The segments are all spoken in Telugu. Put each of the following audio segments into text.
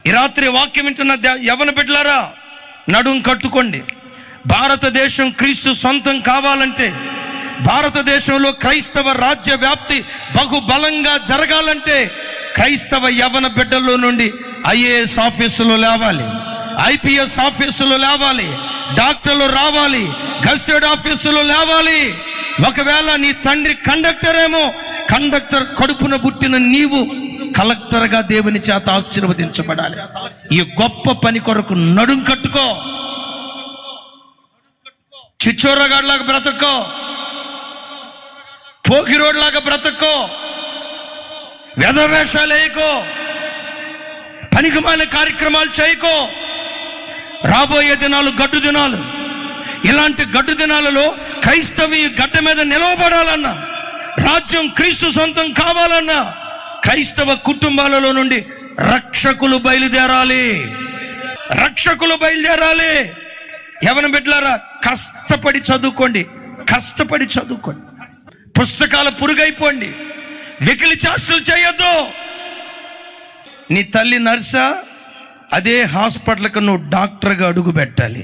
ఈ రాత్రి వాక్యం వింటున్న యవ్వన బిడ్డలారా, నడుం కట్టుకోండి. భారతదేశం క్రీస్తు సొంతం కావాలంటే, భారతదేశంలో క్రైస్తవ రాజ్య వ్యాప్తి బహుబలంగా జరగాలంటే క్రైస్తవ యవ్వన బిడ్డల్లో నుండి ఐఏఎస్ ఆఫీసులు లేవాలి, ఐపీఎస్ ఆఫీసులు లేవాలి, డాక్టర్లు రావాలి, గస్టెడ్ ఆఫీసులు లేవాలి. ఒకవేళ నీ తండ్రి కండక్టర్ ఏమో, కండక్టర్ కడుపున పుట్టిన నీవు కలెక్టర్గా దేవుని చేత ఆశీర్వదించబడాలి. ఈ గొప్ప పని కొరకు నడుం కట్టుకో. చిచ్చోరగాడిలాగా బ్రతకో, పోకిరోడ్లాగా బ్రతకో, వేదవేషాలు వేయకో, పనికిమాలిన కార్యక్రమాలు చేయకో. రాబోయే దినాలు గడ్డు దినాలు. ఇలాంటి గడ్డు దినాలలో క్రైస్తవి గడ్డ మీద నిలవబడాలన్నా, రాజ్యం క్రీస్తు సొంతం కావాలన్నా క్రైస్తవ కుటుంబాలలో నుండి రక్షకులు బయలుదేరాలి, రక్షకులు బయలుదేరాలి. యవ్వన బిడ్డలారా, కష్టపడి చదువుకోండి, కష్టపడి చదువుకోండి. పుస్తకాల పురుగైపోండి, వెకిలి చేష్టలు చేయొద్దు. నీ తల్లి నర్సా, అదే హాస్పిటల్కి నువ్వు డాక్టర్గా అడుగు పెట్టాలి.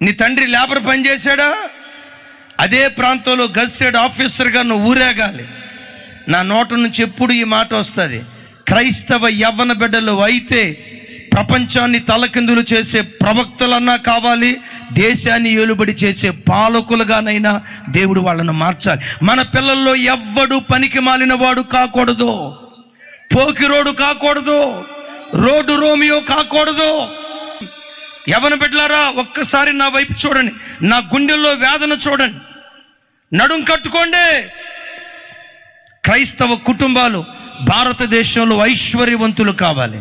నీ తండ్రి లేబర్ పని చేశాడా, అదే ప్రాంతంలో గస్టెడ్ ఆఫీసర్గా నువ్వు ఊరేగాలి. నా నోట నుంచి ఎప్పుడు ఈ మాట వస్తుంది, క్రైస్తవ యవ్వన బిడ్డలు అయితే ప్రపంచాన్ని తలకిందులు చేసే ప్రవక్తలన్నా కావాలి, దేశాన్ని ఏలుబడి చేసే పాలకులుగానైనా దేవుడు వాళ్ళను మార్చాలి. మన పిల్లల్లో ఎవ్వడు పనికి మాలిన వాడు కాకూడదు, పోకిరోడు కాకూడదు, రోడ్డు రోమియో కాకూడదు. యవ్వన బిడ్డలారా, ఒక్కసారి నా వైపు చూడండి, నా గుండెల్లో వేదన చూడండి. నడుం కట్టుకోండి. క్రైస్తవ కుటుంబాలు భారతదేశంలో ఐశ్వర్యవంతులు కావాలి.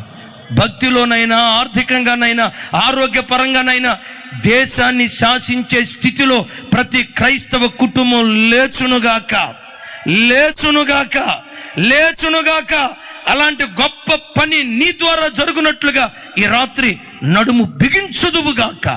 భక్తిలోనైనా, ఆర్థికంగానైనా, ఆరోగ్యపరంగానైనా దేశాన్ని శాసించే స్థితిలో ప్రతి క్రైస్తవ కుటుంబం లేచునుగాక, లేచునుగాక, లేచునుగాక. అలాంటి గొప్ప పని నీ ద్వారా జరుగునట్లుగా ఈ రాత్రి నడుము బిగించుదువుగాక.